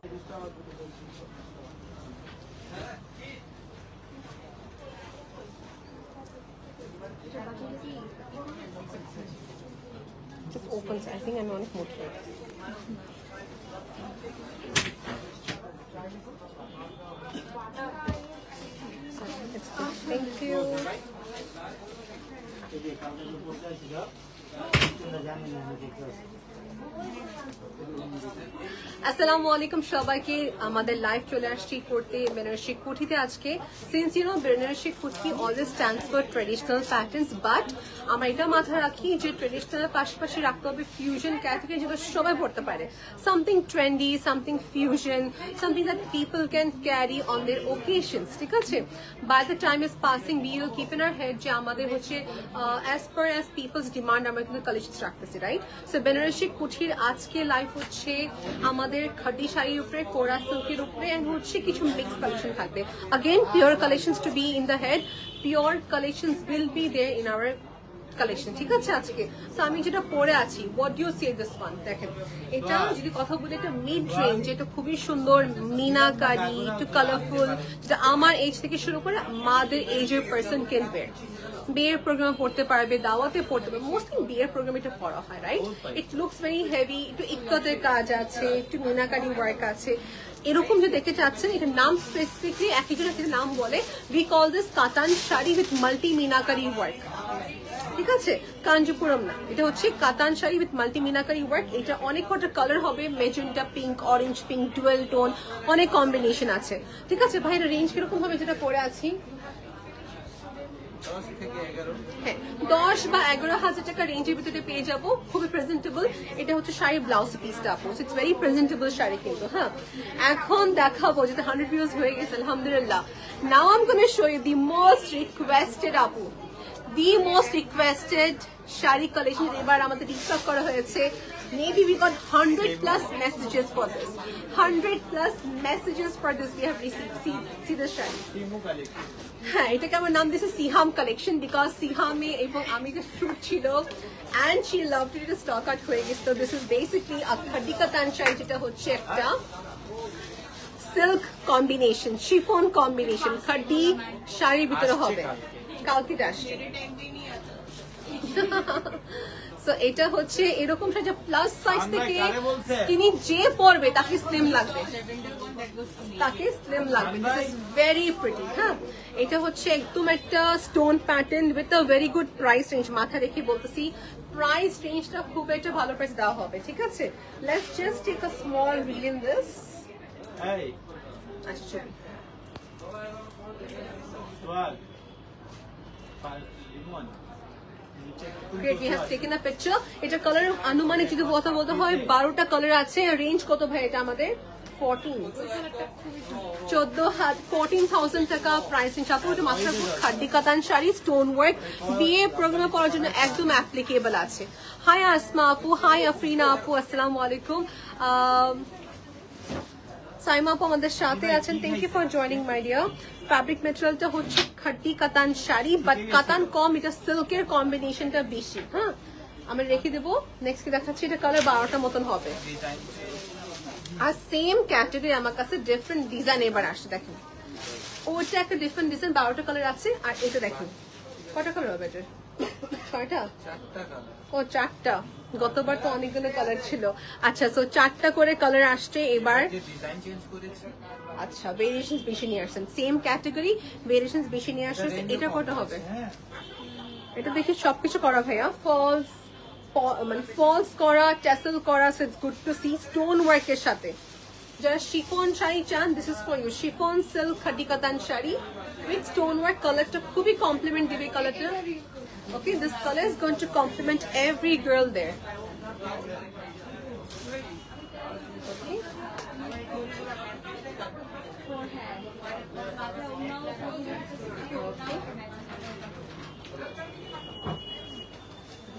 Just opens. I think I'm on mood for it. Thank you. আসসালামু আলাইকুম সবাইকে আমাদের লাইভ চলে আসছি করতে বেনারসি কুঠিতে আজকে সিন্স ইউ নো বেনারসি কুঠি always stands for traditional patterns but আমরা এটা মাথায় রাখি যে ট্রেডিশনাল পাশাপাশি রাখতে হবে ফিউশন ক্যাটাগরি যেটা সবাই পড়তে পারে something trendy something fusion something that people can carry on their occasions ঠিক আছে by the time is passing we will keep in our head যে আমাদের হচ্ছে as per as people's demand আমরা কিন্তু কালেকশনস রাখতেছি রাইট সো বেনারসি কুঠির আজকে live হচ্ছে আমাদের খাদি শাড়ির উপরে কোরা সিল্কের উপরে এন্ড হচ্ছে কিছু মিক্স কালেকশন থাকবে again pure collections to be in the head pure collections will be there in our collection ঠিক আছে আজকে সো আমি যেটা পরে আছি what you say this one দেখেন এটা যদি কথা বলি এটা মিড রেঞ্জ এটা খুবই সুন্দর মিনাকারি একটু কালারফুল যেটা আমার এজ থেকে শুরু করে মাদের এজের পারসন ক্যান ওয়্যার বিয়ের প্রোগ্রামে পড়তে পারবে দাওয়াতে পড়তে পারবে মোস্টলি বিয়ের প্রোগ্রামে এটা পড়া হয় right it looks very heavy একটু ইক্কতের কাজ আছে একটু মিনাকারি ওয়ার্ক আছে এরকম যে দেখতে চাচ্ছেন এটা নাম স্পেসিফিকলি একজন একটা নাম বলে উই কল দিস কাতান sari with multi meenakari work ঠিক আছে কাঞ্জিপুরম না এটা হচ্ছে কাতান sari with multi meenakari work এটা অনেক কটা কালার হবে magenta pink orange pink dual tone অনেক কম্বিনেশন আছে ঠিক আছে ভাই রেঞ্জ কিরকম হবে যেটা পরে আছি 10 বা 11,000 টাকা রেঞ্জের ভিতরে পেয়ে যাবো খুবই প্রেজেন্টেবল এটা হচ্ছে শাড়ি ব্লাউজ পিসটা আপু ইটস ভেরি প্রেজেন্টেবল শাড়ি কিন্তু হ্যাঁ এখন দেখাবো যেটা 100 ভিউজ হয়ে গেছে আলহামদুলিল্লাহ now I am gonna show you the most requested আপু the most requested sari collection এবার আমাদের রিস্টক করা হয়েছে maybe we got 100 plus messages for this 100 plus messages for this we have received see this shari হ্যাঁ এটাকে আমার নাম দিয়েছে সিহাম কালেকশন বিকজ সিহামে এবং আমি যে শুট ছিল and she loved it stock out হয়ে গেছে তো this is basically a khadi katan sari যেটা হচ্ছে একটা silk combination chiffon combination khadi শাড়ির ভিতরে হবে কালকে আসছে সো এটা হচ্ছে এরকম যে প্লাস সাইজ থেকে স্কিনি যে পরবে তাকে স্লিম লাগবে দিস ইজ ভেরি প্রিটি হ্যাঁ এটা হচ্ছে একদম একটা stone pattern with a very good price range মাথা রেখে বলতেছি প্রাইস রেঞ্জটা খুব একটা ভালো প্রাইস দেওয়া হবে ঠিক আছে let's just take a small reel in this আচ্ছা Great, we have taken a picture. এটা কালার আনুমানিক যদি কথা বলতে হয় 12টা কালার আছে রেঞ্জ কত ভাই এটা আমাদের 14,000 টাকা প্রাইস রেঞ্জ আপু এটা মাত্র খাদি কাতান শাড়ি স্টোন ওয়ার্ক বিয়ে প্রোগ্রামে পড়ার জন্য একদম অ্যাপ্লিকেবল আছে হাই আসমা আপু হাই আফরিনা আপু আসসালামু আলাইকুম সাইমা আপু আমাদের সাথে আছেন thank you for joining my dear fabric ম্যাটেরিয়ালটা হচ্ছে খাদি কাতান শাড়ি বাট কাতান কম এটা সিল্কের কম্বিনেশনটা বেশি হ্যাঁ আমি রেখে দেবো নেক্সট কি দেখাচ্ছি এটা কালার 12টা মতন হবে আর সেম ক্যাটাগরি আমার কাছে ডিফারেন্ট ডিজাইন এবার আসছে দেখেন ওটা একটা ডিফারেন্ট ডিজাইন 12টা কালার আছে আর এটা দেখেন কটা কালার হবে এটা 6টা ও 4টা গতবার তো অনেকগুলো কালার ছিল আচ্ছা সো 4টা করে কালার আসছে এবার ডিজাইন চেঞ্জ করেছে আচ্ছা ভেরিয়েশনস বেশি নিয়ে আসছেন সেম ক্যাটাগরি ভেরিয়েশনস বেশি নিয়ে আসছে এটা কটা হবে এটা দেখি সবকিছু করা ভাইয়া ফলস মানে ফলস করা টেসেল করা so it's good to see stone ওয়ার্কের সাথে যারা শিফন শাড়ি চান this is for you chiffon silk khadi কাতান শাড়ি উইথ স্টোন ওয়ার্ক কালারটা খুবই কমপ্লিমেন্ট দিবে কালারটা okay this color is going to complement every girl there okay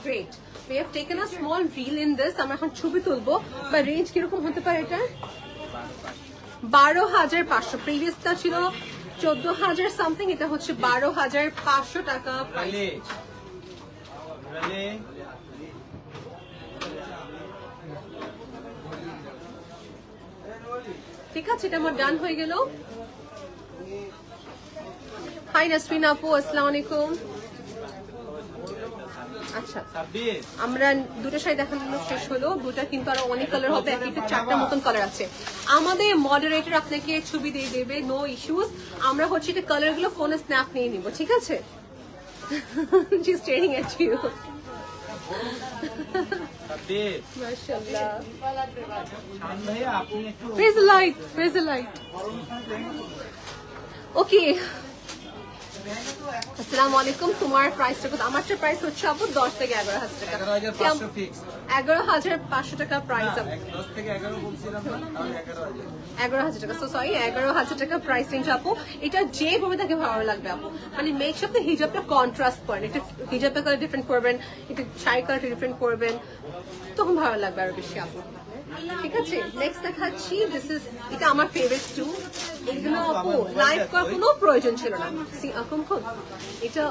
great we have taken a small reel in this আমরা এখন ছবি তুলবো বা রেঞ্জ কি রকম হতে পারে এটা 12,500 প্রিভিয়াসটা ছিল 14,000 সামথিং এটা হচ্ছে 12,500 টাকা প্রাইস ঠিক আছে, এটা আমার ডান হয়ে গেল। হাই নাসরিন আপু, আসসালামু আলাইকুম। আচ্ছা, আমরা দুটো শাড়ি দেখানো শেষ হলো, দুটা কিন্তু আরো অনেক কালার হবে, এক একটা 4টা মতন কালার আছে। আমাদের মডারেটর আপনাকে ছবি দিয়ে দেবে, নো ইস্যুস। আমরা হচ্ছে এটা কালার গুলো ফোনে স্ন্যাপ নিয়ে নিব, ঠিক আছে? She's staring at you. মাশাআল্লাহ। Where's the light? Where's the light? Okay. আসসালামু আলাইকুম। তোমার প্রাইসটা কত? আমারটা প্রাইস হচ্ছে আপু 10 থেকে 11,000 টাকা। 11,500 ফিক্স। 11,500 টাকা প্রাইস আপু। 10 থেকে 11 বলছিলাম না, আর 11,000। 11,000 টাকা। সো সরি, 11,000 টাকা প্রাইস রেঞ্জ আপু। এটা যে ভাবে তাকে ভালো লাগবে আপু। মানে মেক শিওর আপনি হিজাবটা কন্ট্রাস্ট করেন, এটা হিজাবটা কালার ডিফারেন্ট করবেন, এটা শাড়ি কালারটা ডিফারেন্ট করবেন, তখন ভালো লাগবে আরো বেশি আপু। ঠিক আছে, নেক্সট দেখাচ্ছি। দিস ইজ, এটা আমার ফেভারিট টু। এগুলো আপু লাইভ করার কোনো প্রয়োজন ছিল না। এটা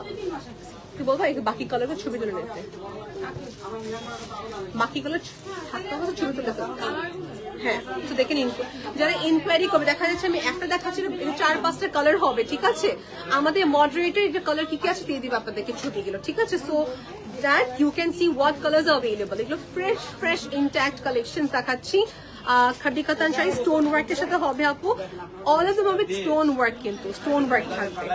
কি বলবো, বাকি কালারের ছবি তুলে নিতে, বাকি কালার থাকতে হবে ছবি তুলে ফেলতে। হ্যাঁ, তো দেখেন যারা ইনকোয়ারি করবে, দেখা যাচ্ছে আমি একটা দেখাচ্ছি, 4-5টা কালার হবে, ঠিক আছে? আমাদের মডারেটর এটা কালার কি কি আছে দিয়ে দিবে আপনাদেরকে ছবিগুলো, ঠিক আছে? So that you can see what colors are available. এগুলো fresh intact collections দেখাচ্ছি। খাদি কাতান শাড়ি স্টোন ওয়ার্কের সাথে হবে আপু। অল অফ দেম হবে স্টোন ওয়ার্ক, কিন্তু স্টোন ওয়ার্ক থাকবে,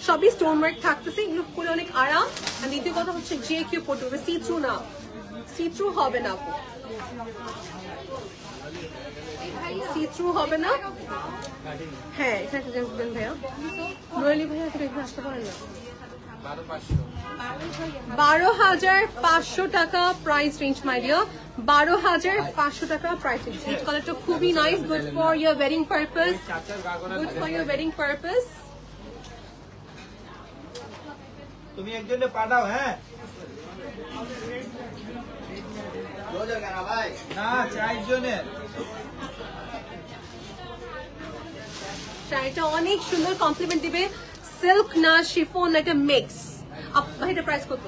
সবই স্টোন ওয়ার্ক থাকতেছে। এগুলো পরে অনেক আরাম। আর দ্বিতীয় কথা হচ্ছে যে কেউ পড়তে হবে, সি থ্রু না, সি থ্রু হবে না আপু, সি থ্রু হবে না। হ্যাঁ, এখানে দেখবেন ভাইয়া, নয়লি ভাইয়া এখানে আসতে পারেন না। 12,500 টাকা প্রাইস রেঞ্জ মাই ডিয়ার, 12,500 টাকা প্রাইস রেঞ্জ। এই কালারটা খুবই nice, good for your wedding purpose, good for your wedding purpose. তুমি একজনে পাঠাও। হ্যাঁ, না 4 জনের। শাড়িটা অনেক সুন্দর কমপ্লিমেন্ট দিবে, সিল্ক না শিফন, এটা মিক্স। এটা প্রাইস কত?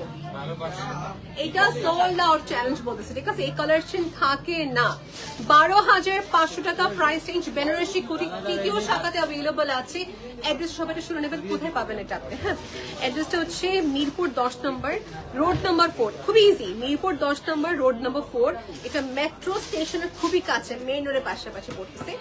এটা সোল্ড আউট চ্যালেঞ্জ বলতেছে, ঠিক আছে? এই কালেকশন থাকে না। 12,500 টাকা প্রাইস রেঞ্জ। বেনারসি কুর্তি তৃতীয় শাখাতে অ্যাভেলেবল আছে। অ্যাড্রেস সবাই শুনে নেবেন, কোথায় পাবেন এটা আপনি? হ্যাঁ, অ্যাড্রেসটা হচ্ছে মিরপুর 10 নম্বর, রোড নাম্বার 4। খুবই ইজি, মিরপুর 10 নম্বর, রোড নাম্বার 4। এটা মেট্রো স্টেশনের খুবই কাছে, মেইন রোডের পাশাপাশি পড়তেছে।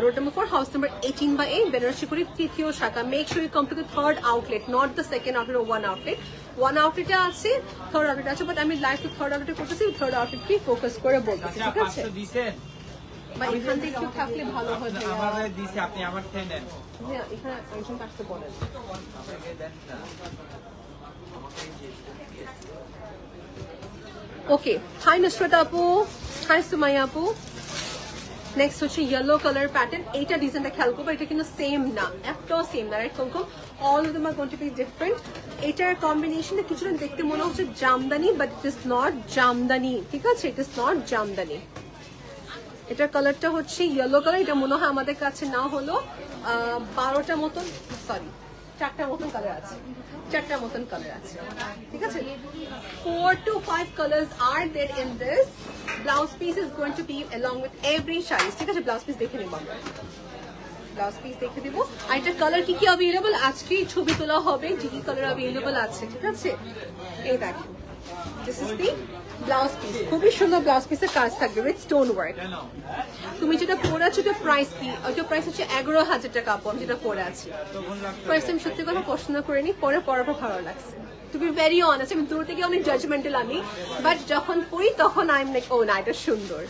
Road number 4, house number 18/8, Benarasi Kurti তৃতীয় শাখা। Make sure you come to the third outlet, not the second outlet, one outlet. One আউটলেটে আছে, থার্ড আউটলেট আছে, বাট আমি লাইভ তো থার্ড আউটলেট করতেছি, থার্ড আউটলেটকে ফোকাস করে বলতেছি, ঠিক আছে? বা এখান থেকে একটু থাকলে ভালো হয়। আমারে দিছে, আপনি আমার থেকে নেন। হ্যাঁ, এখানে একজন কাটতে বলেন। ওকে, হাই নুসরাত আপু, হাই সুমাইয়া আপু। নেক্সট হচ্ছে ইয়েলো কালার প্যাটার্ন। এইটা ডিজাইনটা খেয়াল করবো, এটা কিন্তু সেম না, একটাও সেম না, রাইট কঙ্কম? All of them are going to be different. এটার কম্বিনেশনে কিছুটা দেখতে মনে হচ্ছে Jamdani, but it is not Jamdani, ঠিক আছে? It is not Jamdani. এটার কালারটা হচ্ছে ইয়েলো কালার। এটা মনে হয় আমাদের কাছে না হলো 12টা মতন, সরি 4টা মতন কালার আছে, 4টা মতন কালার আছে, ঠিক আছে? 4 to 5 colors are there in this. Blouse piece is going to be along with every sari, ঠিক আছে? ব্লাউজ পিস দেখে নেব আমরা, ব্লাউজ পিস দেখে দিব। আর এটা কালার কি কি অ্যাভেলেবল আজকে ছবি তোলা হবে, কি কি কালার অ্যাভেলেবল আছে, ঠিক আছে? এই দেখেন, this is the blouse piece. খুবই সুন্দর ব্লাউজ পিসের কাজ থাকবে উইথ স্টোন ওয়ার্ক। তুমি যেটা পরে আছো ওটা প্রাইস কি? ওটা প্রাইস হচ্ছে 11,000 টাকা আপু, আমি যেটা পরে আছি। ফার্স্ট টাইম সত্যি কথা পছন্দ করে নি, পরে পরার পর ভালো লাগছে। টু বি ভেরি অনেস্ট, আমি দূর থেকে অনেক জাজমেন্টাল আমি, বাট যখন পরি তখন আই এম লাইক, ও না, এটা সুন্দর।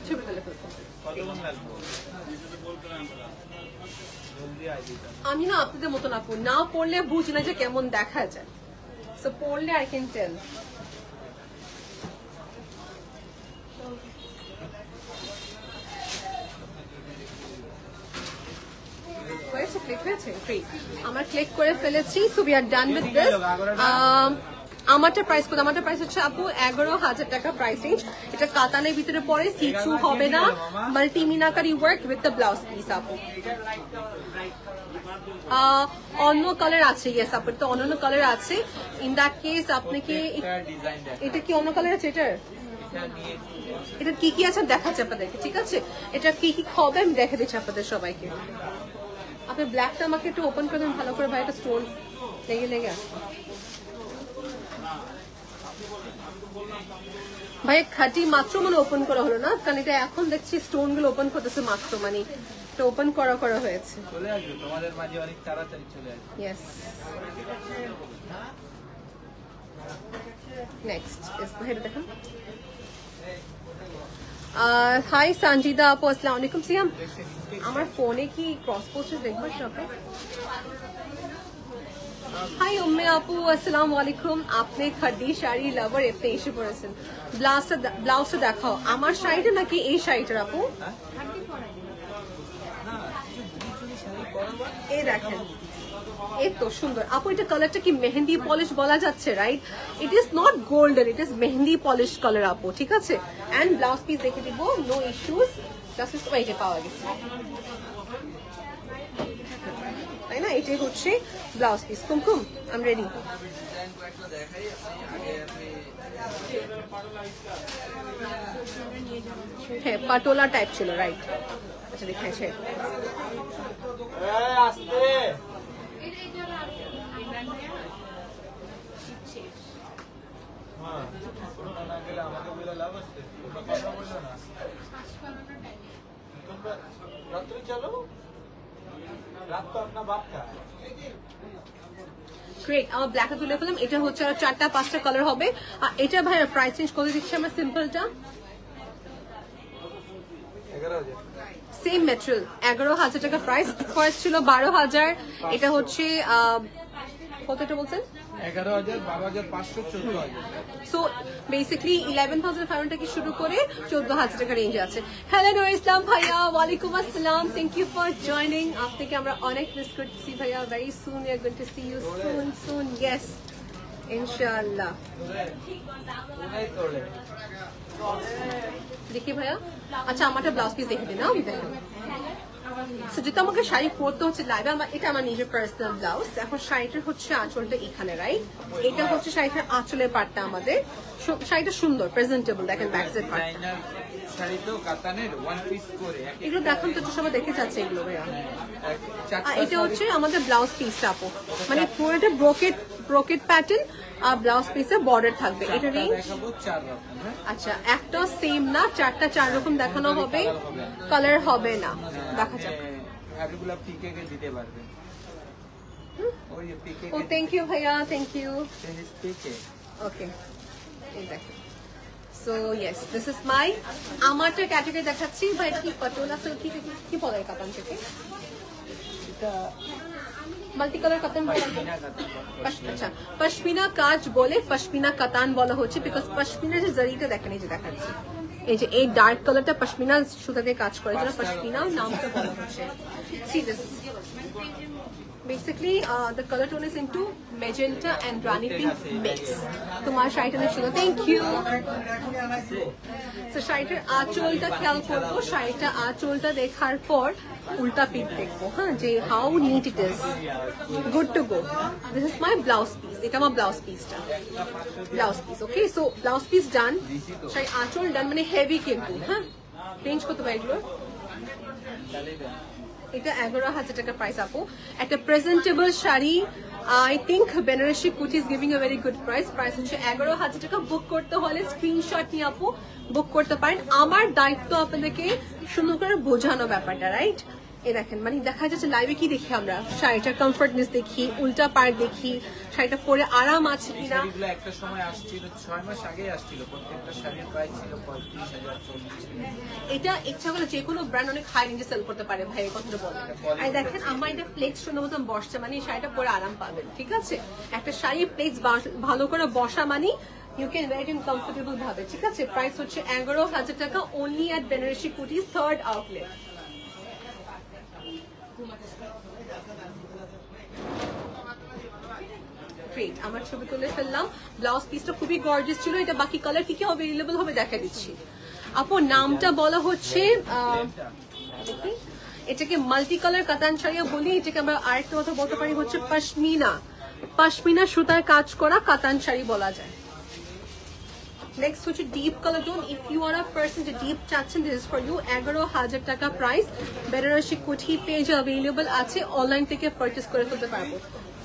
ছবি তুলে ফেলবো। আমি না আপনাদের মতন আপু, না পড়লে বুঝি না যে কেমন দেখা যায়, সো পড়লে আই ক্যান টেল। আমরা ক্লিক করে ফেলেছি, so we are done with this. আমারটা প্রাইস কত? আমারটা প্রাইস হচ্ছে আপু 11,000 টাকা প্রাইস রেঞ্জ। এটা কাতানের ভিতরে পড়ে, সি থ্রু হবে না, multi meenakari work with the blouse piece আপু। অন্য কালার আছে, ইয়েস আপু, তো অন্য কালার আছে। ইন দ্যাট কেস আপনাকে, এটা কি অন্য কালার আছে? এটার এটা নিয়ে এটা কি কি আছে দেখাচ্ছি আপনাদেরকে, ঠিক আছে? এটা কি কি হবে আমি দেখে দিচ্ছি আপনাদের সবাইকে। আপনি ব্ল্যাকটা আমাকে একটু ওপেন করে দেন ভালো করে ভাই, একটা স্টোন লেগে লেগে আসছে ভাই। খাঁটি মাত্র মানে ওপেন করা হলো না, কারণ এটা এখন দেখছি স্টোন গুলো ওপেন করতেছে মাত্র, মানে এটা ওপেন করা হয়েছে। চলে আসবে তোমাদের মাঝে অনেক তাড়াতাড়ি চলে আসবে। ইয়েস, নেক্সট ইস ভাই দেখেন। হাই সঞ্জিদা আপু, আসসালামু আলাইকুম। সিয়াম আমার ফোনে কি ক্রস পোস্ট দেখবো সবে? হাই উম্মে আপু, আসসালামু আলাইকুম। আপনি খাদি শাড়ি লাভার এতে এসে পড়েছেন। ব্লাউজটা দেখাও। আমার শাড়িটা নাকি এই শাড়িটার আপু? এই দেখেন, এই তো সুন্দর আপু। এটা কালারটা কি মেহেন্দি পলিশ বলা যাচ্ছে, right? It is not golden, it is mehndi polish colour আপু, ঠিক আছে? এন্ড ব্লাউজ পিস দেখে দিব, নো ইস্যুস। জাস্ট ওইটা পাওয়া গেছে, তাই না? এটাই হচ্ছে blouse piece. Kumkum I ready. হ্যাঁ, পাটোলা টাইপ ছিল, রাইট? আচ্ছা দেখাচ্ছে। গ্রেট, আমার ব্ল্যাকে তুলে ফেলাম। এটা হচ্ছে আর 4-5টা কালার হবে। আর এটা ভাই প্রাইস চেঞ্জ করে দিচ্ছি আমরা সিম্পলটা। সেম মেটেরিয়াল, 11,000 টাকা প্রাইস। ফার্স্ট ছিল 12,000, এটা হচ্ছে কতটা বলছেন? 11,000, 12,500, 14,000। সো বেসিক্যালি 11,500 থেকে শুরু করে 14,000 টাকা রেঞ্জ আছে। হ্যালো নূর ইসলাম ভাইয়া, ওয়ালাইকুম আসসালাম। Thank you for joining. আপনাকে আমরা অনেক মিস করছি ভাইয়া। Very soon we are going to see you soon. Yes, ইনশাআল্লাহ। দেখি ভাইয়া, আচ্ছা আমারটা ব্লাউজ পিস দেখে দিন না, আমি দেখেন। যেহেতু আমাকে শাড়ি পরতে হচ্ছে লাইভে, এটা আমার নিজের পার্সোনাল ব্লাউজ। এখন শাড়িটার হচ্ছে আঁচলটা এখানে, রাইট? এটা হচ্ছে শাড়িটার আঁচলের পাটটা আমাদের। শাড়িটা সুন্দর প্রেজেন্টেবল, দেখেন ব্যাক সাইড পার্ট। শাড়ি তো কাতানের ওয়ান পিস করে এগুলো দেখান তো, সবাই দেখে যাচ্ছে এগুলো ভাইয়া। এটা হচ্ছে আমাদের ব্লাউজ পিসটা আপু, মানে পুরোটা ব্রোকেট প্যাটার্ন আর ব্লাউজ পিসে বর্ডার থাকবে। এটা রেঞ্জ আচ্ছা একটা সেম না, 4টা 4 রকম দেখানো হবে, কালার হবে না। দেখা যাক। এগুলো পিকে দিতে পারবে। ও থ্যাংক ইউ ভাইয়া, থ্যাংক ইউ। ওকে, এই দেখেন। সো ইয়েস, দিস ইজ মাই আমারটা ক্যাটাগরি দেখাচ্ছি ভাই। এটা কি পাটোলা সিল্ক কি বলে কাতান থেকে? এটা মাল্টি কালার কাতান বলে। আচ্ছা, পশমিনা কাজ বলে, পশমিনা কাতান বলা হচ্ছে বিকজ পশমিনা যে জরিটা দেখেন, এই যে দেখাচ্ছি, এই যে এই ডার্ক কালারটা পশমিনা সুতা দিয়ে কাজ করে, যেটা পশমিনা নামটা বলা হচ্ছে। C this basically the color tone is into magenta and rani pink mix. তোমার শাড়িটা অনেক সুন্দর, থ্যাংক ইউ। তো শাড়িটার আঁচলটা খেয়াল করবো, শাড়িটা আঁচলটা দেখার পর উল্টা পিঠ দেখবো, হ্যাঁ, যে how neat it is. Good to go. This is my blouse piece. এটা আমার ব্লাউজ পিসটা, blouse piece. Okay, so blouse piece done, sari আঁচল ডান, মানে হেভি কিন্তু। হ্যাঁ, রেঞ্জ কত ভাই এগুলো? এটা 11,000 টাকা প্রাইস আপু। একটা presentable sari, I think Benarasi Kuti is giving a very good price. Price হচ্ছে 11,000 টাকা। বুক করতে হলে স্ক্রিনশট নিয়ে আপু বুক করতে পারেন। আমার দায়িত্ব আপনাদেরকে সুন্দর করে বোঝানো ব্যাপারটা, রাইট? এই দেখেন, মানে দেখা যাচ্ছে লাইভে কি দেখি আমরা, শাড়িটার কমফর্টনেস দেখি, উল্টা পাড় দেখি, শাড়িটা পরে আরাম আছে কিনা। একটা সময় আসছিল, 6 মাস আগে আসছিল, প্রত্যেকটা শাড়ির প্রাইস ছিল 35,000, 40,000। এটা ইচ্ছা করলে যে কোনো ব্র্যান্ড অনেক হাই রেঞ্জে সেল করতে পারে ভাই, এই কথাটা বলেন। আর দেখেন আমার এটা ফ্লেক্স সুন্দর মতন বসছে, মানে এই শাড়িটা পরে আরাম পাবেন, ঠিক আছে? একটা শাড়ি ফ্লেক্স ভালো করে বসা মানে you can wear it comfortable ভাবে, ঠিক আছে? প্রাইস হচ্ছে 11,000 টাকা, only at Benarasi Kutiz 3rd outlet. Great, আমার ছবি তুলে ফেললাম। ব্লাউজ পিসটা খুবই গর্জিয়াস ছিল। এটা বাকি কালার কি কি অ্যাভেলেবল হবে দেখা দিচ্ছি আপু। নামটা বলা হচ্ছে, এটাকে মাল্টি কালার কাতান শাড়িও বলি। এটাকে আমরা আরেকটা কথা বলতে পারি হচ্ছে পশমিনা। পশমিনা সুতার কাজ করা কাতান শাড়ি বলা যায়। নেক্সট হচ্ছে deep colour tone. If you are a person যে ডিপ চাচ্ছেন, দিস ইজ ফর ইউ। 11,000 টাকা price. Benarasi Kuthi page available আছে, অনলাইন থেকে পারচেস করে ফেলতে পারবো।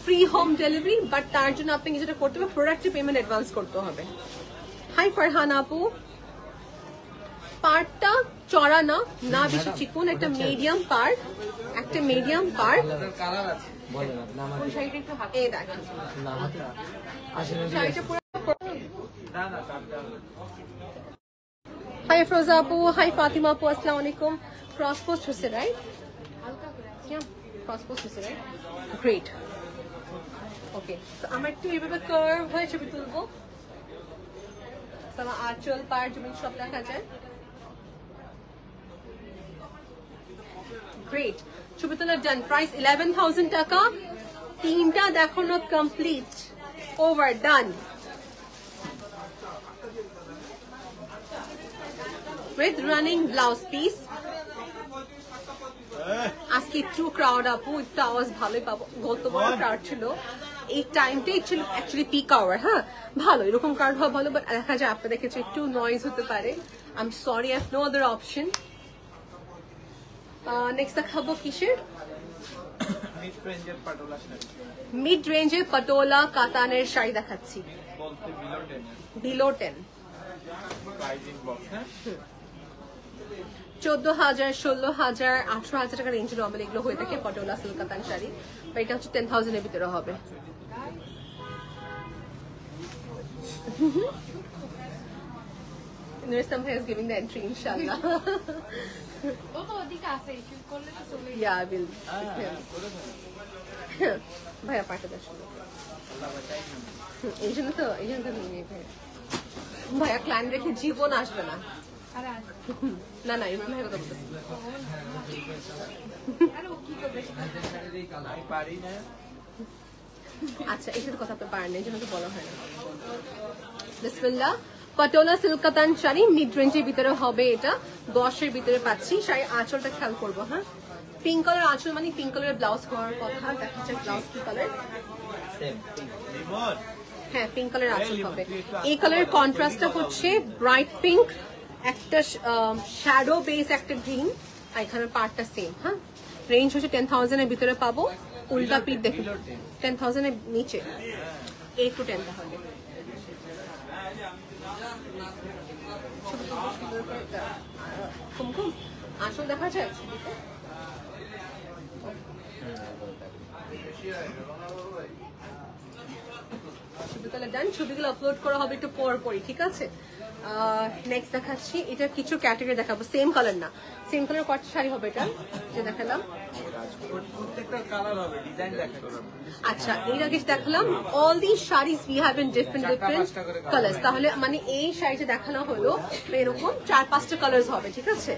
ফ্রি হোম ডেলিভারি, বাট তার জন্য আপনাকে যেটা করতে হবে, প্রোডাক্টের পেমেন্ট অ্যাডভান্স করতে হবে। হাই ফারহান আপু, পার্টটা চড়া না, না বেশি চিকন, একটা মিডিয়াম পার্ট, একটা মিডিয়াম পার্ট। কালার আছে বলেন না কোন সাইডে একটু হাতে দেখেন না হাতটা আসলে শাড়িটা পুরো। না না কাটটা হাই ফ্রোজা আপু, হাই ফাতিমা আপু, আসসালামু আলাইকুম। ক্রস পোস্ট হচ্ছে রাইট? ক্রস পোস্ট হচ্ছে রাইট, গ্রেট। ওকে, তো আমরা একটু এইভাবে কার্ভ হয়ে ছবি তুলবো। আমার আঁচল পার জমি সব দেখা যায়। গ্রেট, ছবি তোলা ডান। প্রাইস 11,000 টাকা। তিনটা দেখানো complete, over, done. With running blouse piece. আজকে একটু ক্রাউড আপু, একটু আওয়াজ ভালোই পাবো। গতবার ক্রাউড ছিল, এই টাইমটাই ছিল অ্যাকচুয়ালি পিক আওয়ার। হ্যাঁ ভালো, এরকম ক্রাউড হওয়া ভালো, বাট দেখা যায় আপনাদের ক্ষেত্রে একটু নয়েজ হতে পারে। I am sorry, I have no other option. Next দেখাবো কিসের? মিড রেঞ্জের পাটোলা শাড়ি। মিড রেঞ্জের পাটোলা কাতানের শাড়ি দেখাচ্ছি, বলতে বিলো 10। প্রাইজিং বক্স হ্যাঁ 14,000, 16,000, 18,000 টাকা রেঞ্জের নর্মাল এগুলো হয়ে থাকে পটোলা সিল্ক কাতান শাড়ি। বা এটা হচ্ছে 10,000 এর ভিতরে হবে। Nurisam is giving the entry, inshallah. Yeah, I will. ভাইয়া পাঠাতে আসলে এই জন্য তো নিয়ে ভাইয়া ক্লায়েন্ট রেখে জীবন আসবে না। না না এরকম ভাবে কথা বলতেছি। আচ্ছা এটার কথা আপনি পারেন না, এই জন্য তো বলা হয় না। বিসমিল্লাহ, পাটোলা সিল্ক কাতান শাড়ি মিড রেঞ্জের ভিতরে হবে। এটা 10-এর ভিতরে পাচ্ছি। শাড়ি আঁচলটা খেয়াল করবো। হ্যাঁ পিঙ্ক কালার আঁচল, মানে পিঙ্ক কালারের ব্লাউজ হওয়ার কথা। দেখা যাচ্ছে ব্লাউজ কি কালার? হ্যাঁ পিঙ্ক কালার আঁচল হবে। এই কালারের কন্ট্রাস্টটা হচ্ছে ব্রাইট পিঙ্ক, একটা শ্যাডো বেস, একটা গ্রিন, আর এখানে পার্টটা সেম। হ্যাঁ রেঞ্জ হচ্ছে 10,000 এর ভিতরে পাবো। উল্টা পিট দেখুন 10,000 এর নিচে, 8 to 10 তাহলে। কুমকুম আসল দেখা যায় ছবিগুলো ডান। ছবিগুলো আপলোড করা হবে একটু পরপরই, ঠিক আছে? নেক্সট দেখাচ্ছি, এটা কিছু ক্যাটাগরি দেখাবো। সেম কালার না, সেম কালার কটা শাড়ি হবে এটা যে দেখালাম? প্রত্যেকটা কালার হবে, ডিজাইন দেখাবো। আচ্ছা এর আগে দেখালাম all the saris we have in different colours. তাহলে মানে এই শাড়িটা দেখানো হলো এরকম 4-5টা কালার্স হবে, ঠিক আছে?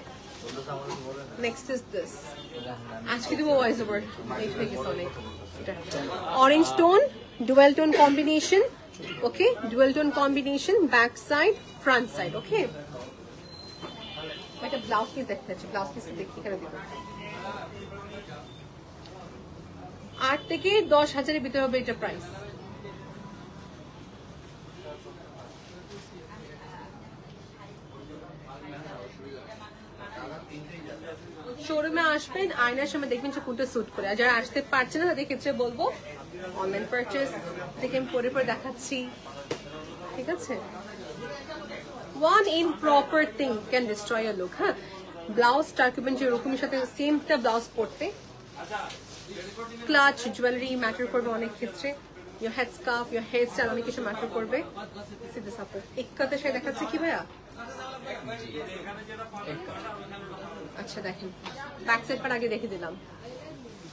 Next is this. আজকে দিব ভয়েস ওভার, এই হয়ে গেছে অনেক। Orange tone, dual tone combination. Okay, dual tone combination, back side, front side. Okay, একটা ব্লাউজ পিস দেখতে পাচ্ছি। ব্লাউজ পিস দেখি এখানে দিব। 8 থেকে 10,000 এর ভিতরে হবে এটা প্রাইস। শোরুমে আসবেন, আয়নার সামনে দেখবেন যে কোনটা স্যুট করে। আর যারা আসতে পারছে না তাদের ক্ষেত্রে বলবো অনলাইন পারচেজ থেকে আমি পরে পরে দেখাচ্ছি, ঠিক আছে? One improper thing can destroy a look. হ্যাঁ ব্লাউজ টার্কিবেন যে রকমের সাথে সেমটা ব্লাউজ পরতে। ক্লাচ জুয়েলারি ম্যাটার করবে অনেক ক্ষেত্রে। Your head scarf, your hair style অনেক কিছু ম্যাটার করবে। একটাতে সে দেখাচ্ছে কি ভাইয়া? আচ্ছা দেখেন, ব্যাক সাইড পার্ট আগে দেখে দিলাম,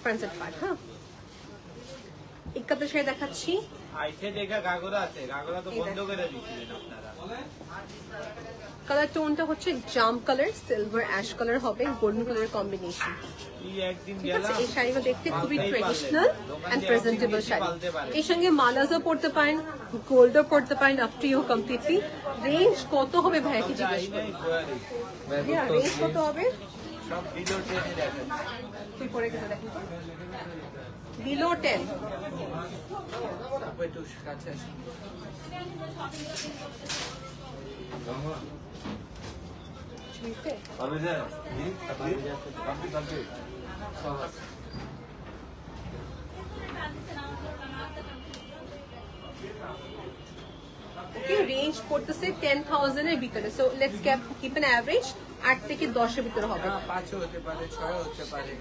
ফ্রন্ট সাইড পার্ট। হ্যাঁ একটাতে সে দেখাচ্ছি। কালার টোনটা হচ্ছে জাম কালার, সিলভার অ্যাশ কালার হবে, গোল্ডেন কালারের কম্বিনেশন। ঠিক আছে, এই শাড়িগুলো দেখতে খুবই ট্রেডিশনাল এন্ড প্রেজেন্টেবল শাড়ি। এর সঙ্গে মালাজও পড়তে পারেন, গোল্ডও পড়তে পারেন, up to you completely. Range কত হবে ভাইয়া কি জিজ্ঞেস করি? রেঞ্জ কত হবে? তুই পরে গেছে দেখেন তো, বিলো 10। রেঞ্জ করতেছে 10,000 এর ভিতরে। So let's keep an average 8 থেকে 10 এর ভিতরে হবে। 5 হতে পারে, 6 হতে পারে।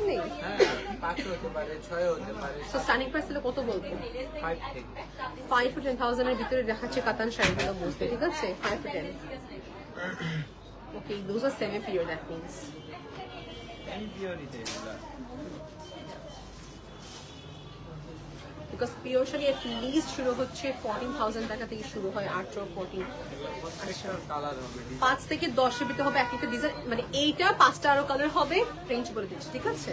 নেই, হ্যাঁ 5 হতে পারে, 6 হতে পারে। সো স্টার্টিং প্রাইস হলো কত বলবো? 5 থেকে 5 to 10,000 এর ভিতরে দেখাচ্ছে কাতান শাড়িগুলো বুঝতে, ঠিক আছে? 5 to 10। Okay, those are semi pure, that means. আমি পিওরিতে এগুলো। Because pure sari at least শুরু হচ্ছে 14,000 টাকা থেকে শুরু হয়, 8 or 14। আচ্ছা কালার হবে 5 থেকে 10 এর ভিতরে হবে এক একটা ডিজাইন, মানে এইটা 5টা আরো কালার হবে, রেঞ্জ বলে দিচ্ছি, ঠিক আছে?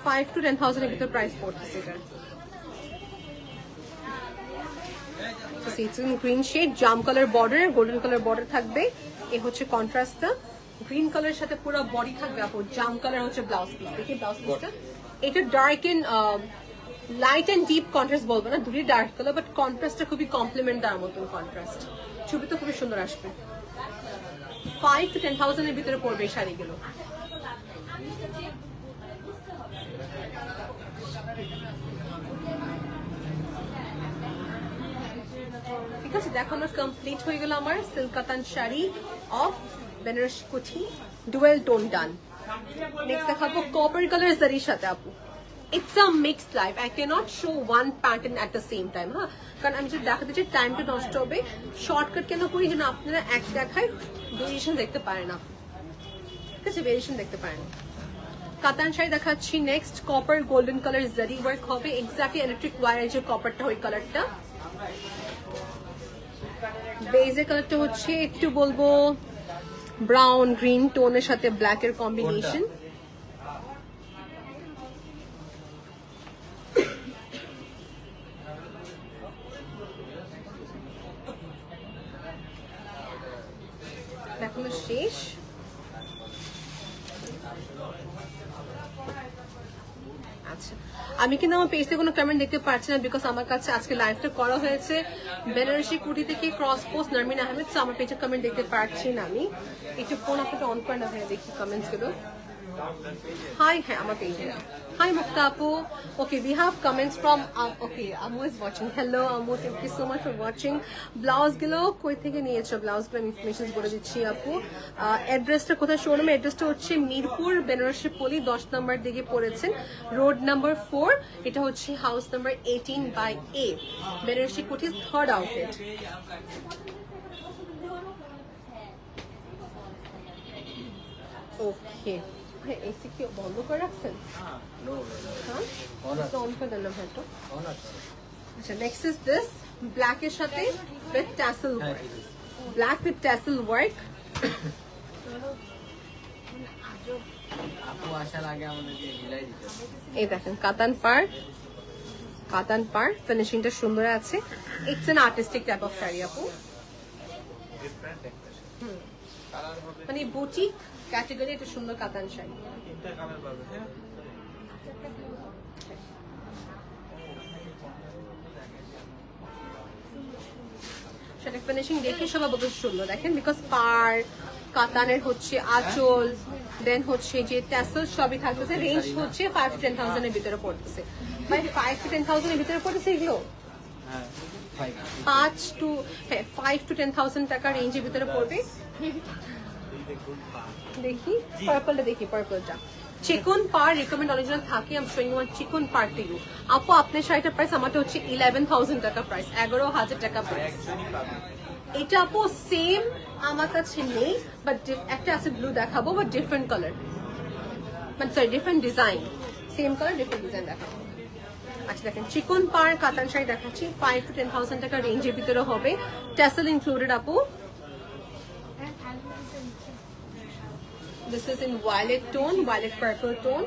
5 to 10,000 এর ভিতরে প্রাইস পড়তেছে এটা। It's in green shade, jam colour border, golden colour border থাকবে। এই হচ্ছে কন্ট্রাস্টটা, গ্রিন কালারের সাথে পুরো বডি থাকবে আপু। জাম কালার হচ্ছে ব্লাউজ পিস, দেখি ব্লাউজ পিসটা। এটা dark and light and deep contrast বলবো না, দুটোই ডার্ক কালার, বাট কন্ট্রাস্টটা খুবই কমপ্লিমেন্ট দেওয়ার মতন কন্ট্রাস্ট। ছবি তো খুবই সুন্দর আসবে। 5 to 10,000 এর ভিতরে পড়বে এই শাড়িগুলো। ঠিক আছে, দেখো আমার কমপ্লিট হয়ে গেল আমার সিল্ক কাতান শাড়ি অফ বেনারসি কুঠি ডুয়েল টোন ডান। নেক্সট দেখাবো কপার কালার জারির সাথে আপু। It's a mixed life. I cannot show one pattern at the same time, হ্যাঁ, কারণ আমি যদি দেখাতে চাই টাইমটা নষ্ট হবে। শর্টকাট কেন করি, যেন আপনারা এক দেখায় ভেরিয়েশন দেখতে পারেন, আপনি ঠিক আছে, ভেরিয়েশন দেখতে পারেন। কাতান শাড়ি দেখাচ্ছি নেক্সট, কপার গোল্ডেন কালার জারি ওয়ার্ক হবে, এক্স্যাক্টলি ইলেকট্রিক ওয়্যারের যে কপারটা ওই কালারটা। বেজের কালারটা হচ্ছে একটু বলবো ব্রাউন গ্রিন টোনের সাথে ব্ল্যাক এর কম্বিনেশন। এখনো শেষ। আচ্ছা, আমি কিন্তু আমার পেজে কোনো কমেন্ট দেখতে পাচ্ছি না, বিকজ আমার কাছে আজকে লাইভটা করা হয়েছে বেনারসি কুটি থেকে ক্রস পোস্ট নারমিন আহমেদ। সো আমার পেজে কমেন্ট দেখতে পাচ্ছি না আমি। একটু ফোন আপনাকে অন করে না ভাই, দেখি কমেন্টস গুলো। হাই, হ্যাঁ আমার পেজে। Hi Mukta Apu. Okay, we have comments from okay, Amu is watching. Hello Amu, thank you so much for watching. Blouse gulo koi theke niyecho, blouse gulo information bole dicchi apu. Address ta kothay showroom address ta hocche Mirpur Benarsi Poli 10 number dike porechen, road number 4, eta hocche house number 18 by A, Benarsi Kuti's third outlet. Okay, AC কি বন্ধ করে রাখছেন? হ্যাঁ, on করে দেন না ভাইটা। আচ্ছা, next is this black এর সাথে with tassel work, black with tassel work. আপু আসার আগে আমাদেরকে হিলাই দিতে হবে। এই দেখেন কাতান পার ফিনিশিংটা সুন্দর আছে। It's an artistic type of sari আপু, ডিফারেন্ট একটা কালার হবে, মানে বুটিক ক্যাটাগরি একটা সুন্দর কাতান শাড়ি। তিনটা কালার পাবে। হ্যাঁ, সেটা ফিনিশিং দেখে সবাই বলতে সুন্দর দেখেন, বিকজ পার কাতানের হচ্ছে আঁচল, দেন হচ্ছে যে ট্যাসেল সবই থাকতেছে। রেঞ্জ হচ্ছে 5 to 10,000 এর ভিতরে পড়তেছে। ভাই 5 to 10,000 এর ভিতরে পড়তেছে এগুলো। হ্যাঁ 5 to 10,000 টাকা রেঞ্জের ভিতরে পড়বে। দেখি পার্পলটা, দেখি পার্পলটা চিকন পার রিকমেন্ড অরিজিনাল থাকে। আমি শোয়িং ওয়ান চিকন পার টু ইউ। আপু আপনার শাড়িটার প্রাইস আমারটা হচ্ছে 11,000 টাকা প্রাইস, 11,000 টাকা প্রাইস। এটা আপু সেম আমার কাছে নেই, বাট একটা আছে ব্লু দেখাবো, বাট ডিফারেন্ট কালার, মানে sorry different design, same colour different design দেখাবো। আচ্ছা দেখেন চিকন পার কাতান শাড়ি দেখাচ্ছি, 5 to 10,000 টাকা রেঞ্জের ভিতরে হবে, ট্যাসেল ইনক্লুডেড আপু। This is in violet tone, violet purple tone.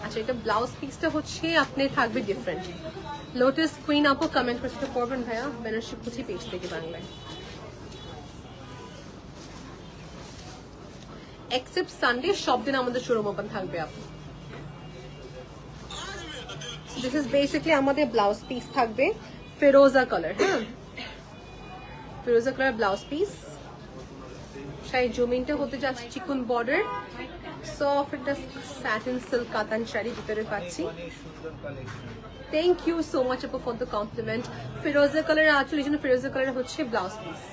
আচ্ছা, এটা ব্লাউজ পিসটা হচ্ছে আপনি থাকবে ডিফারেন্ট। লোটাস কুইন আপু কমেন্ট করতে পড়বেন ভাইয়া, বেনারসি কুচি পেজ থেকে বাংলায়। এক্সেপ্ট সানডে সব দিন আমাদের শোরুম ওপেন থাকবে আপু। দিস ইজ বেসিক্যালি আমাদের ব্লাউজ পিস থাকবে ফিরোজা কালার, হ্যাঁ ফিরোজা কালার ব্লাউজ পিস। শাড়ি জমিনটা হতে যাচ্ছে চিকন বর্ডার, সফট একটা স্যাটিন সিল্ক কাতান শাড়ি ভিতরে পাচ্ছি। থ্যাংক ইউ সো মাচ আপু ফর দ্য কমপ্লিমেন্ট। ফিরোজা কালার আসলে এই জন্য ফিরোজা কালার হচ্ছে blouse piece.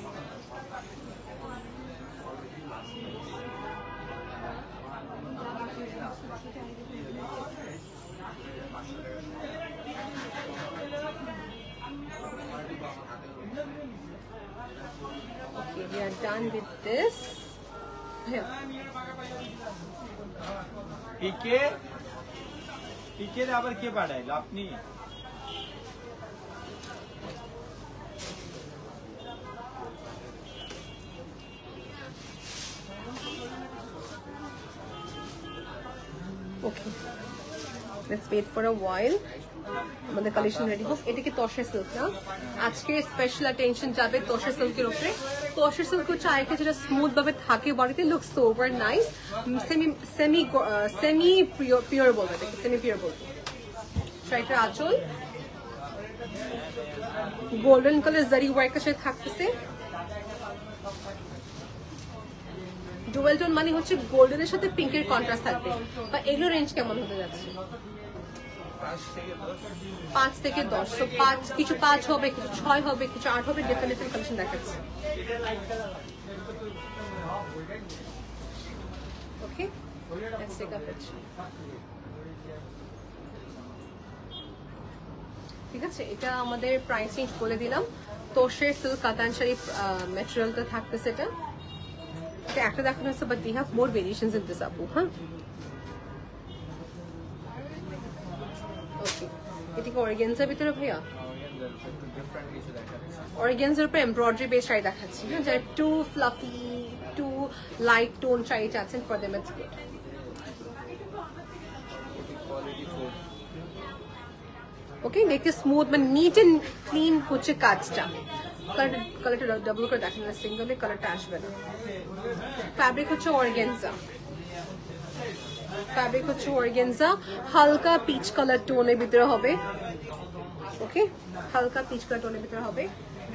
We are done with this. পিকে আবার কে পাঠাইলো আপনি? Okay, let's wait for a while. আমাদের কালেকশন রেডি হোক। এটা কি তসর সিল্ক না? আজকে স্পেশাল অ্যাটেনশন যাবে তসর সিল্কের উপরে। তসর সিল্ক হচ্ছে আরেকটা যেটা স্মুথ ভাবে থাকে বডিতে, looks over nice, semi pure বলবো, এটাকে সেমি পিওর বলবো। শাড়িটার আঁচল গোল্ডেন কালার জারি ওয়ার্কের সাথে থাকতেছে। ডুয়েল টোন মানে হচ্ছে গোল্ডেনের সাথে পিঙ্কের কন্ট্রাস্ট থাকবে। বা এগুলো রেঞ্জ কেমন হতে যাচ্ছে? 5 থেকে 10। তো 5 কিছু 5 হবে, কিছু 6 হবে, কিছু 8 হবে, ডিফারেন্ট কালেকশন দেখাচ্ছে। ওকে, লেটস টেক আ পিকচার। ঠিক আছে, এটা আমাদের প্রাইস রেঞ্জ বলে দিলাম। তোশের সিল্ক কাতান শাড়ি ম্যাটেরিয়ালটা থাকতেছে এটা। একটা দেখানো হচ্ছে, but we have more variations in this আপু। হ্যাঁ, ওকে, এটা কি অর্গানজার ভিতরে ভাইয়া? অর্গানজার উপর এমব্রয়ডারি বেস শাড়ি দেখাচ্ছি, হ্যাঁ, যারা to fluffy to light tone sari চাচ্ছেন for them it's good. Okay, দেখতে স্মুথ মানে নিট এন্ড ক্লিন হচ্ছে কাজটা। কালারটা ডাবল করে দেখেন না, সিঙ্গেলে কালারটা আসবে না। ফ্যাব্রিক হচ্ছে অর্গানজা, ফ্যাব্রিক হচ্ছে অর্গানজা, হালকা পিচ কালার টোনের ভিতরে হবে। ওকে, হালকা পিচ কালার টোনের ভিতরে হবে।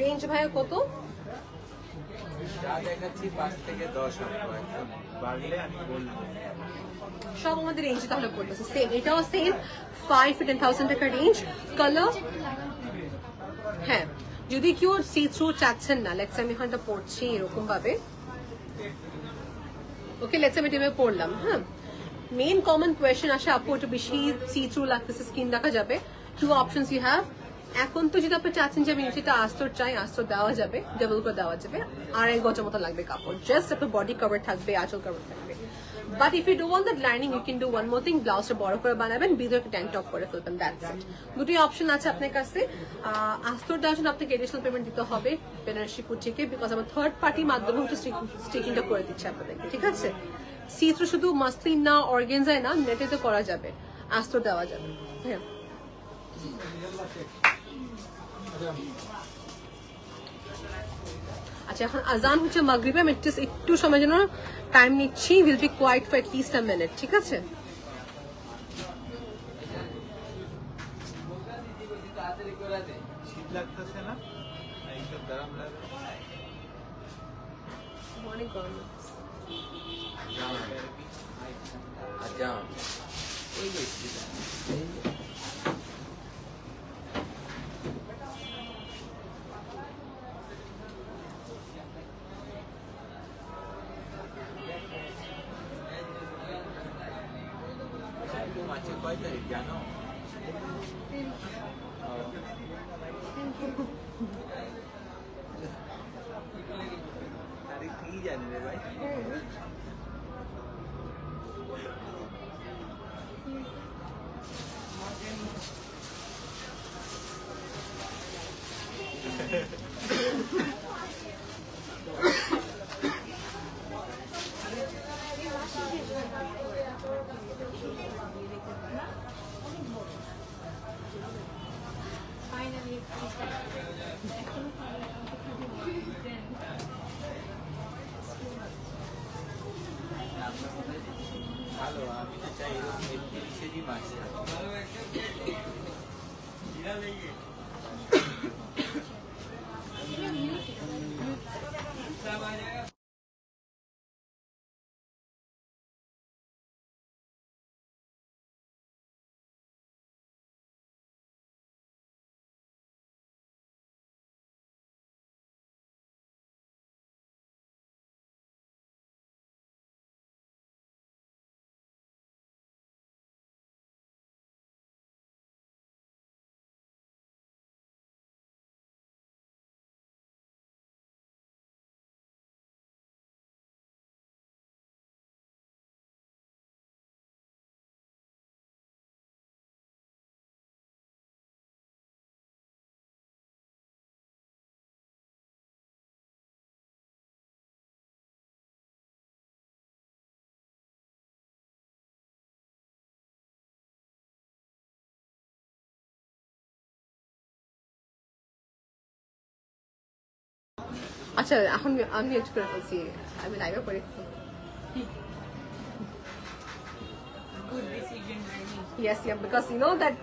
রেঞ্জ ভাইয়া কত? সব আমাদের রেঞ্জ তাহলে পড়তেছে সেম, এটাও সেম 5 to 10,000 টাকা রেঞ্জ। কালার, হ্যাঁ, যদি কেউ সি থ্রু চাচ্ছেন না, লেটস আমি হয়তো পড়ছি এরকম ভাবে। ওকে, লেটস আমি এভাবে পড়লাম। হ্যাঁ, মেইন কমন কোয়েশ্চেন আসে, আপু একটু বেশি সি থ্রু লাগতেছে, স্কিন দেখা যাবে। 2 অপশনস ইউ হ্যাভ। এখন তো যদি আপনি চাচ্ছেন যে আমি নিচেটা আস্তর চাই, আস্তর দেওয়া যাবে, ডাবল করে দেওয়া যাবে। 2.5 গজের মতো লাগবে কাপড়, জাস্ট আপনার বডি কভার থাকবে, আঁচল কভার থাকবে। But if you do want that lining, you can do one more thing, ব্লাউজটা বড় করে বানাবেন, ভিতরে ট্যাঙ্ক টপ করে ফেলবেন, দ্যাটস ইট। দুটোই অপশন আছে আপনার কাছে। আস্তর দেওয়ার জন্য আপনাকে এডিশনাল পেমেন্ট দিতে হবে বেনারসি কুচিকে, বিকজ আমার থার্ড পার্টির মাধ্যমে হচ্ছে স্টিকিংটা করে দিচ্ছে আপনাদেরকে, ঠিক আছে? সি থ্রু শুধু মাসলিন না, অর্গানজায় না, নেটে তো করা যাবে, আস্তর দেওয়া যাবে। হ্যাঁ, আচ্ছা, এখন আজান হচ্ছে মাগরিবে, আমি একটু সময় জন্য টাইম নিচ্ছি, will be quiet for at least a minute, ঠিক আছে? শীত লাগতেছে না? এইসব গরম লাগে, অনেক গরম লাগছে। জানো তারিখ কি জানবে ভাই? আচ্ছা এখন আমি মিউট করে বলছি, আমি লাইভে করে Good decision, Rani. yes yeah because you know that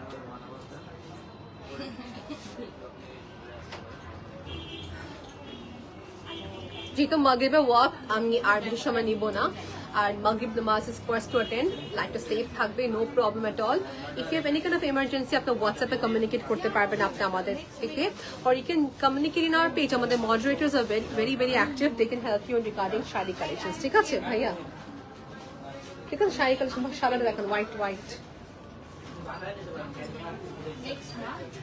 যেহেতু মাগরিবের ওয়াক আমি আর বেশি সময় নিব না, আর মাগরিব নামাজ ইজ ফার্স্ট টু অ্যাটেন্ড, লাইটটা সেফ থাকবে, no problem at all. If you have any kind of emergency আপনি হোয়াটসঅ্যাপে কমিউনিকেট করতে পারবেন আপনি আমাদের থেকে, or you can communicate in our page. আমাদের moderators are very active, they can help you in regarding sari collections. ঠিক আছে ভাইয়া, ঠিক আছে শাড়ি কালেকশন সাদাটা দেখেন, white Next month,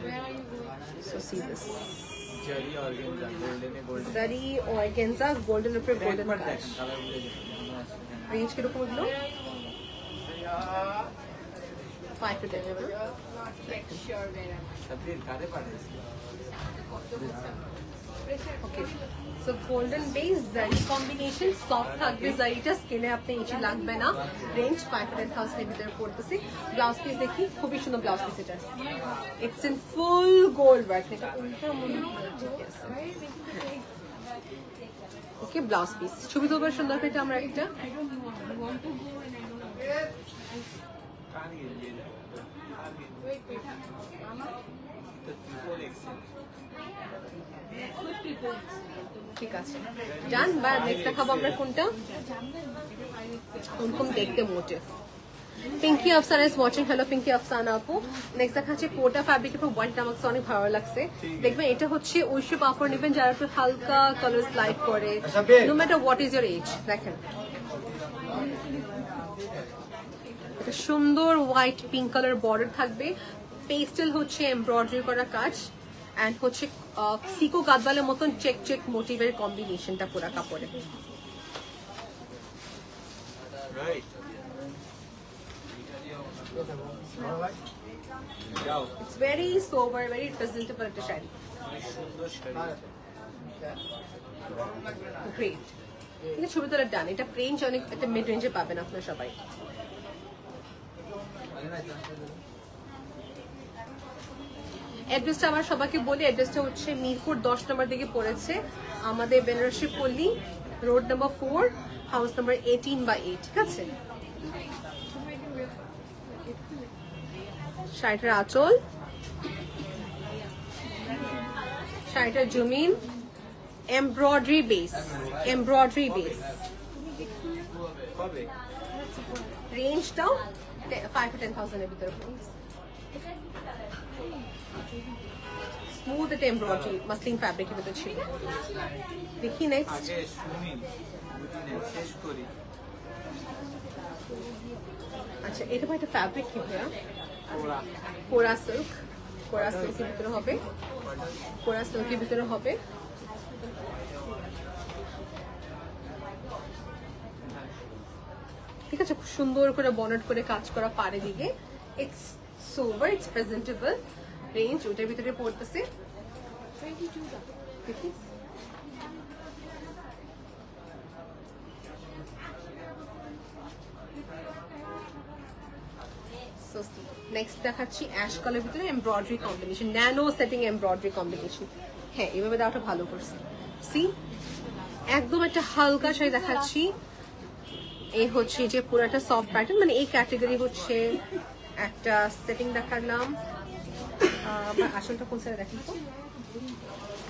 where are you going? so see this zari organza গোল্ডেনে গোল্ডেন zari organza golden উপরে golden একবার কাজ, দেখেন কালারগুলো দেখেন রেঞ্জ কিরকম হলো? 5 to 10 এর Make sure where am I? সাবরির কারে পাঠাইছে ওকে সো গোল্ডেন বেস জারি কম্বিনেশন, সফট থাকবে জারিটা, স্কিনে আপনি ইচি লাগবে না, রেঞ্জ 510,000 এর ভিতরে পড়তেছে। ব্লাউজ পিস দেখি, খুবই সুন্দর ব্লাউজ পিস এটা, it's in full gold work, এটা উল্টা মনে হয় ঠিক আছে। ওকে ব্লাউজ পিস ছবি তো বেশ সুন্দর, এটা আমরা একটা I don't know. You want to go and I don't know. কার গেলি Wait. Mama? তো ট্রিপল এক্সেল Good people. ঠিক আছে ডান। বা নেক্সট দেখাবো আমরা কোনটা, ওরকম দেখতে motif. Pinky Afsana is watching, hello Pinky Afsana আপু। নেক্সট দেখাচ্ছে কোটা ফ্যাব্রিকের উপর হোয়াইট, আমাকে অনেক ভালো লাগছে। দেখবেন এটা হচ্ছে ওইসব কাপড় নেবেন যারা একটু হালকা কালার লাইক করে, no matter what is your age. দেখেন এটা সুন্দর হোয়াইট পিঙ্ক কালার বর্ডার থাকবে, পেস্টেল হচ্ছে এমব্রয়ডারি করা কাজ, অ্যান্ড হচ্ছে সিকো গাদওয়ালের মতন চেক মোটিভের কম্বিনেশনটা পুরা কাপড়ে। রাইট যাও it's very sober, very presentable একটা শাড়ি, অনেক সুন্দর শাড়ি গ্রেট। এটা ছবি তোলার ডান, এটা রেঞ্জ অনেক একটা মিড রেঞ্জে পাবেন আপনারা সবাই। অ্যাড্রেসটা আমার সবাইকে বলি, অ্যাড্রেসটা হচ্ছে মিরপুর 10 নম্বর দিকে পড়েছে, আমাদের বেনারসি পল্লী, রোড নাম্বার 4, হাউস নাম্বার 18/8। ঠিক আছে, শাড়িটার আঁচল, শাড়িটার জমিন, এমব্রয়ডারি বেস, কবে রেঞ্জটাও 5 to 10,000 এর ভিতরে। স্মুথ একটা এমব্রয়ডারি মাসলিন ফ্যাব্রিকের ভিতরে ছিল। দেখি নেক্সট, আগে শুনি বুঝিনি শেষ করি আচ্ছা এটা ভাই একটা ফ্যাব্রিক কি ভাইয়া? ওরা কোরা সিল্ক, কোরা সিল্কের ভিতরে হবে, কোরা সিল্কের ভিতরে হবে। ঠিক আছে, খুব সুন্দর করে বনেট করে কাজ করা পাড়ে দিকে, it's sober, it's presentable. Range ওটার ভিতরে পড়তেছে 22 da. দেখি নেক্সট দেখাচ্ছি অ্যাশ কালার ভিতরে embroidery combination, nano setting embroidery combination. হ্যাঁ এভাবে দেওয়াটা ভালো করছে। সি একদম একটা হালকা শাড়ি দেখাচ্ছি, এই হচ্ছে যে পুরাটা সফট প্যাটার্ন, মানে এই ক্যাটাগরি হচ্ছে একটা সেটিং দেখালাম। আসলটা কোন সাইডে দেখেন তো,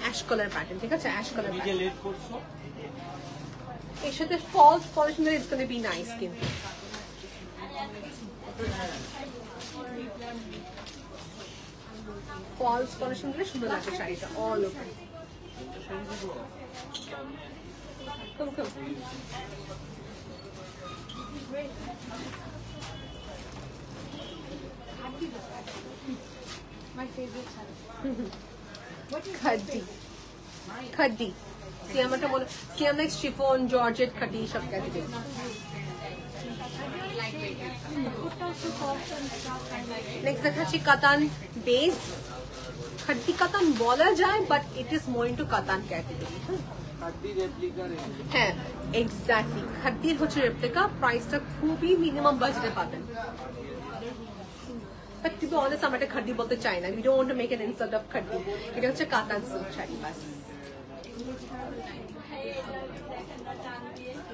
অ্যাশ কালার প্যাটার্ন। ঠিক আছে, অ্যাশ কালার নিজে লেট করছো এর সাথে ফলস পলিশ দিলে ইটস গোনা বি নাইস কিন্তু। ফলস পলিশ দিলে সুন্দর লাগবে শাড়িটা all over. Com My favorite color. What is खड्डी खड्डी सियामाटा बोलो सियाम नेक्स्ट शिफॉन जॉर्जेट खड्डी सब category put also soft and stuff and like it. Next দেখাচ্ছি কাতান বেস, खड्डी কাতান বলা যায় but it is more into কাতান ক্যাটাগরি। খাদ্দি রেপ্লিকার হ্যাঁ এক্স্যাক্টলি, খাদ্দির হচ্ছে রেপ্লিকা, প্রাইসটা খুবই মিনিমাম বাজেটে পাবেন। বাট টু বি অনেস্ট আমরা এটা খাদ্দি বলতে চাই না, we don't want to make an insult of khadi, এটা হচ্ছে কাতান সিল্ক শাড়ি বাস।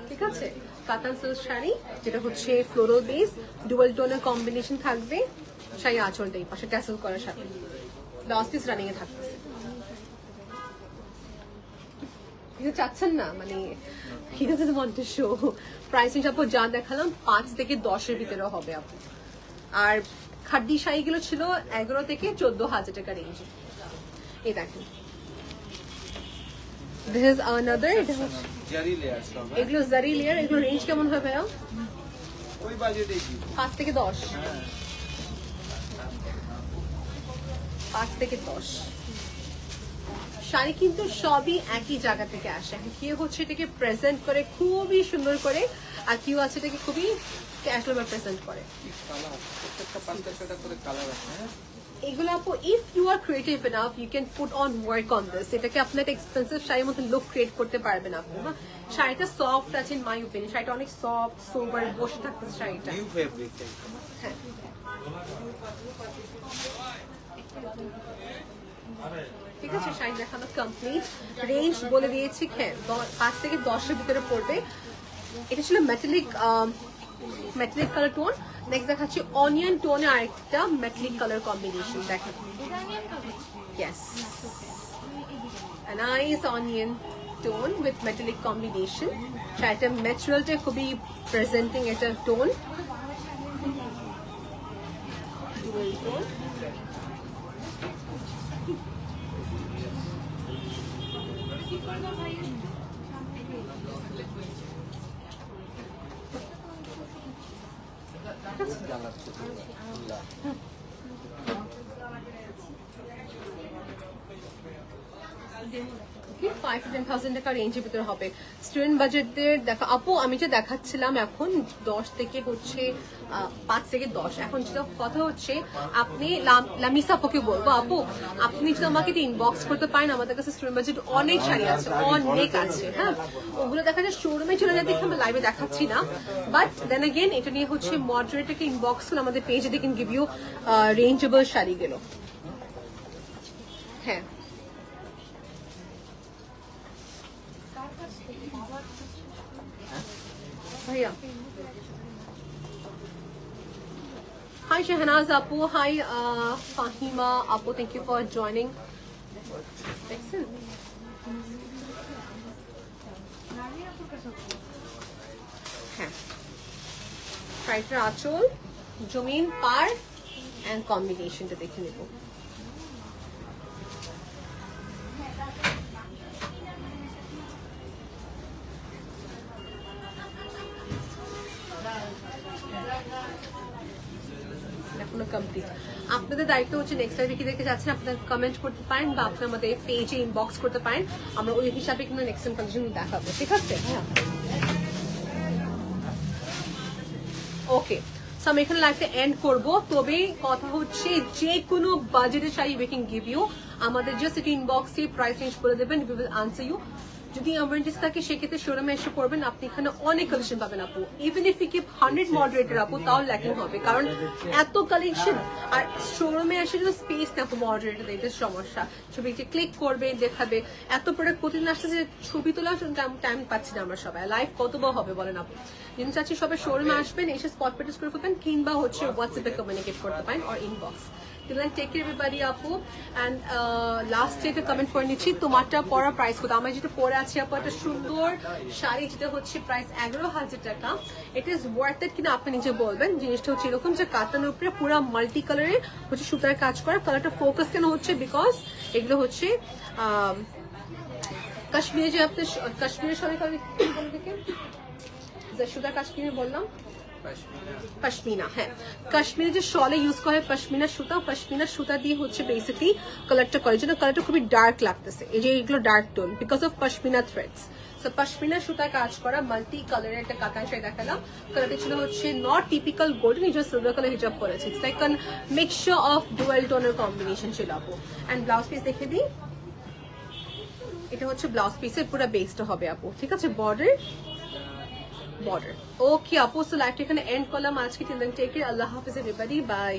ঠিক আছে, কাতান সিল্ক শাড়ি, যেটা হচ্ছে ফ্লোরাল বেস, ডুয়াল টোনের কম্বিনেশন থাকবে। শাড়ি আঁচলটা এই পাশে ট্যাসেল করার সাথে ব্লাউজ পিস রানিং এ থাকতেছে। চাচ্ছেন না মানে he doesn't want to show pricing আপু যা দেখালাম 5 থেকে 10 এর ভিতরে হবে আপু। আর খাড্ডি শাড়িগুলো ছিল 11 থেকে 14,000 টাকা রেঞ্জ। এই দেখেন this is another, জারি লেয়ার সব এগুলো জারি লেয়ার, এগুলো রেঞ্জ কেমন হবে ভাইয়া? ওই বাজেটেই কি 5 থেকে 10, 5 থেকে 10 শাড়ি কিন্তু সবই একই জায়গা থেকে আসে। কেউ হচ্ছে এটাকে প্রেজেন্ট করে খুবই সুন্দর করে, আর কেউ আছে এটাকে খুবই ক্যাজুয়াল ভাবে প্রেজেন্ট করে। কালার প্রত্যেকটা 5টা 6টা করে কালার আছে। হ্যাঁ এগুলো আপু if you are creative enough you can put on work on this. এটাকে আপনি একটা এক্সপেন্সিভ শাড়ির মতো লুক ক্রিয়েট করতে পারবেন আপনি। শাড়িটা সফট আছে ইন মাই ওপিনিয়ন, শাড়িটা অনেক সফট সোবার বসে থাকতেছে শাড়িটা। নিউ ফেব্রিক হ্যাঁ ঠিক আছে, শাড়ি দেখানো কমপ্লিট। রেঞ্জ বলে দিয়েছি, 5 থেকে 10 এর ভিতরে পড়বে। এটা ছিল মেটালিক কালার টোন। নেক্সট দেখাচ্ছি অনিয়ন টোনে আরেকটা মেটালিক কালার কম্বিনেশন। দেখেন yes, a nice onion tone with metallic combination. শাড়িটা ম্যাটেরিয়ালটা খুবই প্রেজেন্টিং একটা টোন, ডুয়াল টোন। $5,000 to 10,000 টাকা রেঞ্জের ভিতরে হবে। স্টুডেন্ট বাজেটদের দেখা আপু আমি যে দেখাচ্ছিলাম এখন 10 থেকে হচ্ছে 5 থেকে 10। এখন যেটা কথা হচ্ছে আপনি লামিসা আপুকে বলবো, আপু আপনি যদি আমাকে ইনবক্স করতে পারেন, আমাদের কাছে স্টুডেন্ট বাজেট অনেক শাড়ি আছে, অনেক আছে। হ্যাঁ ওগুলো দেখা যায় শোরুমে চলে যায় দেখে আমরা লাইভে দেখাচ্ছি না, বাট দেন এগেন এটা নিয়ে হচ্ছে মডারেটরকে ইনবক্স করে আমাদের পেজে দেখেন গিভ ইউ রেঞ্জেবল শাড়িগুলো। হ্যাঁ ভাইয়া hi Shahnaz Apu, hi Fahima Apu, thank you for joining. Excellent. হ্যাঁ শাড়িটার আঁচল, জমিন, পার এন্ড কম্বিনেশনটা দেখে নেব। কমপ্লিট। আপনাদের দায়িত্ব হচ্ছে নেক্সট লাইভে কি দেখতে যাচ্ছেন আপনারা কমেন্ট করতে পারেন, বা আপনি আমাদের পেজে ইনবক্স করতে পারেন, আমরা ওই হিসাবে কিন্তু নেক্সট টাইম কন্ডিশন দেখাবো। ঠিক আছে? হ্যাঁ ওকে, সো আমি এখানে লাইভটা এন্ড করব। তবে কথা হচ্ছে যে কোনো বাজেটের sari we can give you, আমাদের জাস্ট এটা ইনবক্সে প্রাইস রেঞ্জ করে দেবেন, উই উইল আনসার ইউ। যদি এমার্জেন্সি থাকে সেক্ষেত্রে শোরুমে এসে পড়বেন, আপনি এখানে অনেক কালেকশন পাবেন আপু। Even if you keep 100 moderator আপু তাও ল্যাকিং হবে, কারণ এত কালেকশন। আর শোরুমে এসে যদি স্পেস না আপু মডারেটর এটা সমস্যা, ছবিতে ক্লিক করবে দেখাবে, এত প্রোডাক্ট প্রতিদিন আসছে যে ছবি তোলার টাইম পাচ্ছি না আমরা সবাই। লাইভ কতবার হবে বলেন আপু? যিনি চাচ্ছি সবাই শোরুমে আসবেন, এসে স্পট পারচেজ করে ফেলবেন, কিংবা হচ্ছে হোয়াটসঅ্যাপে কমিউনিকেট করতে পারেন or inbox. Till then, take care everybody আপু। and last ডেটে কমেন্ট করে নিচ্ছি তোমারটা পরা প্রাইস কত। আমার যেটা পরে আছে আপু একটা সুন্দর শাড়ি, যেটা হচ্ছে প্রাইস 11,000 টাকা। ইট ইজ ওয়ার্থ ইট কিনা আপনি নিজে বলবেন। জিনিসটা হচ্ছে এরকম যে কাতানের উপরে পুরো মাল্টি কালারের হচ্ছে সুতার কাজ করা। কালারটা ফোকাস কেন হচ্ছে, বিকজ এগুলো হচ্ছে কাশ্মীরে, যে আপনি কাশ্মীরের সবাই সুতার কাশ্মীরে বললাম পশমিনা। হ্যাঁ কাশ্মীরে যে শলে ইউজ করে পশমিনা সুতা, পশমিনা সুতা দিয়ে হচ্ছে বেসিক্যালি কালারটা করে, জন্য কালারটা খুবই ডার্ক লাগতেছে। এই যে এগুলো dark tone because of pashmina threads. So pashmina সুতা কাজ করা মাল্টি কালারের একটা কাতান শাড়ি দেখালাম। কালারটা ছিল হচ্ছে নট টিপিক্যাল গোল্ডেন, এই যে সিলভার কালার হিজাব করেছে। It's like an mixture of dual টোনের কম্বিনেশন ছিল আপু। এন্ড ব্লাউজ পিস দেখে দিই, এটা হচ্ছে ব্লাউজ পিসের পুরো বেসটা হবে আপু। ঠিক আছে? বর্ডার। ওকে আপু, সো লাইভটা এখানে এন্ড করলাম আজকে। টিল দেন টেক কেয়ার, আল্লাহ হাফেজ এভরিবডি, বাই।